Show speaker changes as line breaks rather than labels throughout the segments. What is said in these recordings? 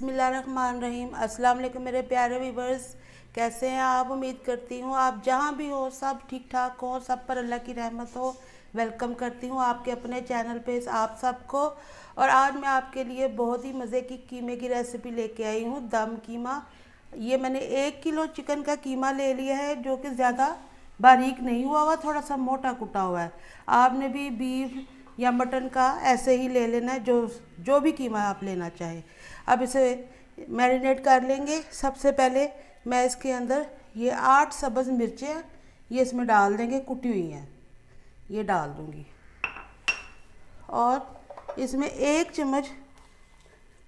बिस्मिल्लाहिर्रहमानिर्रहीम। अस्सलाम वालेकुम मेरे प्यारे व्यूवर्स, कैसे हैं आप? उम्मीद करती हूँ आप जहाँ भी हो सब ठीक ठाक हो, सब पर अल्लाह की रहमत हो। वेलकम करती हूँ आपके अपने चैनल पे आप सबको। और आज मैं आपके लिए बहुत ही मज़े की कीमे की रेसिपी लेके आई हूँ, दम कीमा। ये मैंने 1 किलो चिकन का कीमा ले लिया है, जो कि ज़्यादा बारीक नहीं हुआ हुआ, थोड़ा सा मोटा कुटा हुआ है। आपने भी बीफ या मटन का ऐसे ही ले लेना है, जो भी कीमा आप लेना चाहें। अब इसे मैरिनेट कर लेंगे। सबसे पहले मैं इसके अंदर ये 8 सब्ज़ मिर्चें ये इसमें डाल देंगे, कुटी हुई हैं, ये डाल दूंगी। और इसमें 1 चम्मच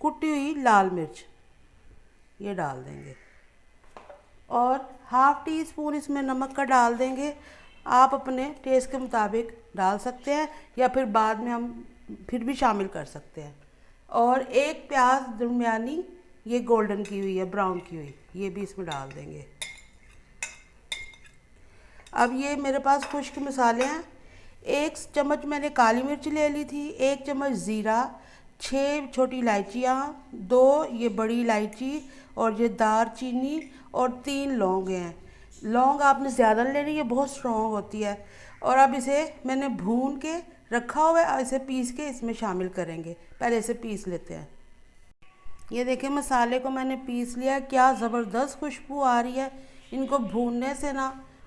कुटी हुई लाल मिर्च ये डाल देंगे। और हाफ़ टी स्पून इसमें नमक का डाल देंगे। आप अपने टेस्ट के मुताबिक डाल सकते हैं, या फिर बाद में हम फिर भी शामिल कर सकते हैं। और 1 प्याज दरमियानी ये गोल्डन की हुई है, ब्राउन की हुई, ये भी इसमें डाल देंगे। अब ये मेरे पास खुश्क मसाले हैं। 1 चम्मच मैंने काली मिर्च ले ली थी, 1 चम्मच ज़ीरा, 6 छोटी इलायचियाँ, 2 ये बड़ी इलायची, और ये दारचीनी, और 3 लौंग हैं। लौंग आपने ज़्यादा लेनी है, बहुत स्ट्रॉन्ग होती है। और अब इसे मैंने भून के रखा हुआ है, इसे पीस के इसमें शामिल करेंगे। पहले इसे पीस लेते हैं। ये देखिए मसाले को मैंने पीस लिया, क्या ज़बरदस्त खुशबू आ रही है। इनको भूनने से ना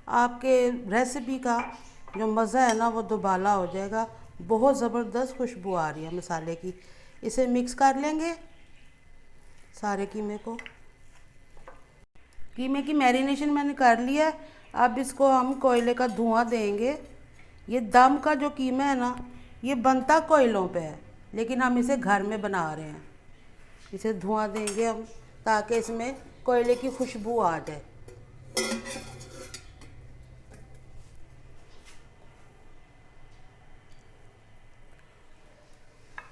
आपके रेसिपी का जो मज़ा है ना वो दोबाला हो जाएगा। बहुत ज़बरदस्त खुशबू आ रही है मसाले की। इसे मिक्स कर लेंगे सारे कीमे को। कीमे की मैरिनेशन मैंने कर लिया है। अब इसको हम कोयले का धुआं देंगे। ये दम का जो कीमा है ना, ये बनता कोयलों पे है, लेकिन हम इसे घर में बना रहे हैं। इसे धुआं देंगे हम, ताकि इसमें कोयले की खुशबू आ जाए।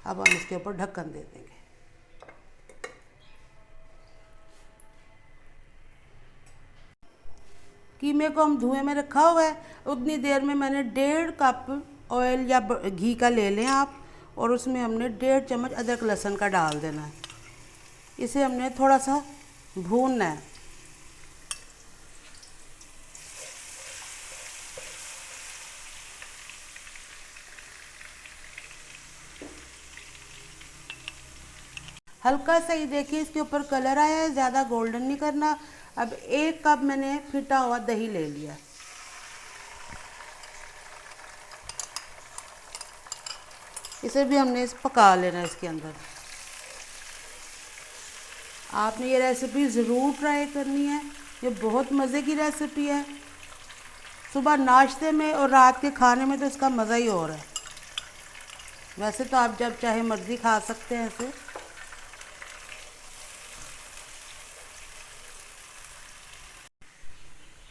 अब हम इसके ऊपर ढक्कन दे देंगे। कीमे को हम धुएं में रखा हुआ है। उतनी देर में मैंने 1.5 कप ऑयल या घी का ले लें आप, और उसमें हमने 1.5 चम्मच अदरक लहसुन का डाल देना है। इसे हमने थोड़ा सा भूनना है। हल्का सा ही देखिए इसके ऊपर कलर आया है, ज़्यादा गोल्डन नहीं करना। अब 1 कप मैंने फिटा हुआ दही ले लिया। इसे भी हमने पका लेना है इसके अंदर। आपने ये रेसिपी ज़रूर ट्राई करनी है, ये बहुत मज़े की रेसिपी है। सुबह नाश्ते में और रात के खाने में तो इसका मज़ा ही और है। वैसे तो आप जब चाहे मर्ज़ी खा सकते हैं इसे।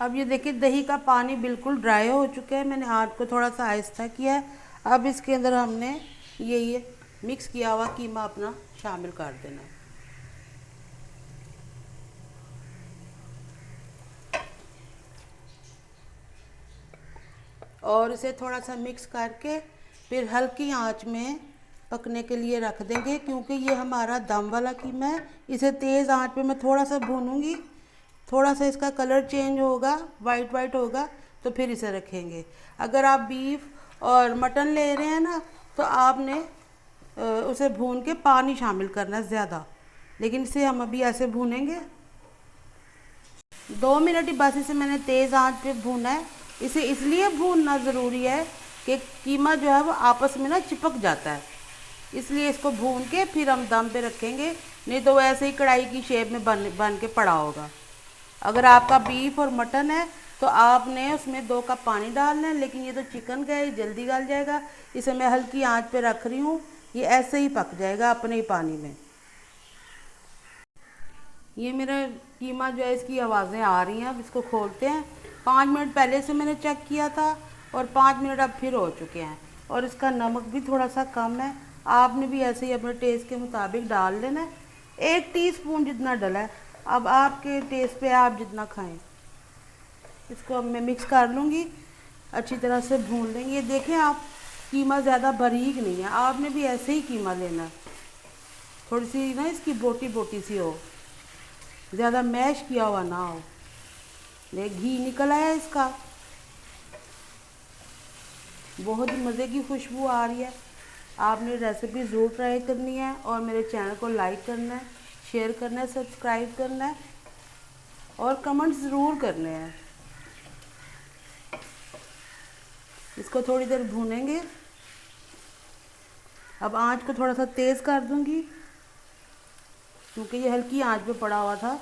अब ये देखिए दही का पानी बिल्कुल ड्राई हो चुका है। मैंने आग को थोड़ा सा आहिस्ता किया है। अब इसके अंदर हमने ये मिक्स किया हुआ कीमा अपना शामिल कर देना है। और इसे थोड़ा सा मिक्स करके फिर हल्की आंच में पकने के लिए रख देंगे, क्योंकि ये हमारा दम वाला कीमा है। इसे तेज़ आंच पे मैं थोड़ा सा भूनूंगी, थोड़ा सा इसका कलर चेंज होगा, वाइट वाइट होगा, तो फिर इसे रखेंगे। अगर आप बीफ और मटन ले रहे हैं ना, तो आपने उसे भून के पानी शामिल करना है ज़्यादा, लेकिन इसे हम अभी ऐसे भूनेंगे। 2 मिनट ही बस इसे मैंने तेज़ आंच पे भूना है। इसे इसलिए भूनना ज़रूरी है कि कीमा जो है वो आपस में ना चिपक जाता है, इसलिए इसको भून के फिर हम दम पे रखेंगे। नहीं तो वो ऐसे ही कढ़ाई की शेप में बन के पड़ा होगा। अगर आपका बीफ और मटन है तो आपने उसमें 2 कप पानी डालना है, लेकिन ये तो चिकन का है, जल्दी गल जाएगा। इसे मैं हल्की आंच पे रख रही हूँ, ये ऐसे ही पक जाएगा अपने ही पानी में। ये मेरा कीमा जो है इसकी आवाज़ें आ रही हैं। अब इसको खोलते हैं। 5 मिनट पहले से मैंने चेक किया था, और 5 मिनट अब फिर हो चुके हैं। और इसका नमक भी थोड़ा सा कम है। आपने भी ऐसे ही अपने टेस्ट के मुताबिक डाल लेना है। 1 टीस्पून जितना डला है। अब आपके टेस्ट पे आप जितना खाएं। इसको अब मैं मिक्स कर लूँगी, अच्छी तरह से भून लेंगे। ये देखें आप, कीमा ज़्यादा बारीक नहीं है, आपने भी ऐसे ही कीमा लेना है। थोड़ी सी ना इसकी बोटी बोटी सी हो, ज़्यादा मैश किया हुआ ना हो। देख घी निकल आया इसका, बहुत ही मज़े की खुशबू आ रही है। आपने रेसिपी ज़रूर ट्राई करनी है और मेरे चैनल को लाइक करना है, शेयर करना है, सब्सक्राइब करना है और कमेंट्स ज़रूर करने हैं। इसको थोड़ी देर भूनेंगे। अब आंच को थोड़ा सा तेज़ कर दूंगी क्योंकि ये हल्की आंच पे पड़ा हुआ था,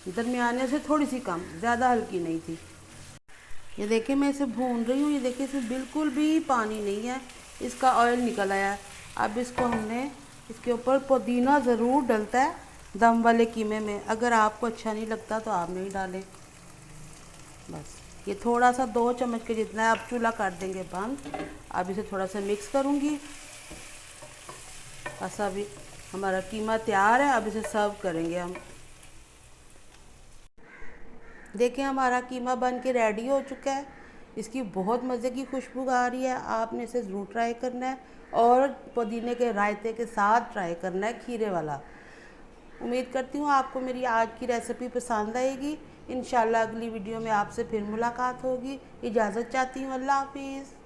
दरमियाने से थोड़ी सी कम, ज़्यादा हल्की नहीं थी। ये देखिए मैं इसे भून रही हूँ। ये देखिए इसमें बिल्कुल भी पानी नहीं है, इसका ऑयल निकल आया है। अब इसको हमने इसके ऊपर पुदीना ज़रूर डलता है दम वाले कीमे में, अगर आपको अच्छा नहीं लगता तो आप नहीं डालें। बस ये थोड़ा सा 2 चम्मच के जितना है। अब चूल्हा कर देंगे बंद। अब इसे थोड़ा सा मिक्स करूँगी। बस अभी हमारा कीमा तैयार है। अब इसे सर्व करेंगे हम। देखिए हमारा कीमा बन के रेडी हो चुका है। इसकी बहुत मज़े की खुशबू आ रही है। आपने इसे ज़रूर ट्राई करना है और पुदीने के रायते के साथ ट्राई करना है, खीरे वाला। उम्मीद करती हूँ आपको मेरी आज की रेसिपी पसंद आएगी। इंशाल्लाह अगली वीडियो में आपसे फिर मुलाकात होगी। इजाज़त चाहती हूँ। अल्लाह हाफिज़।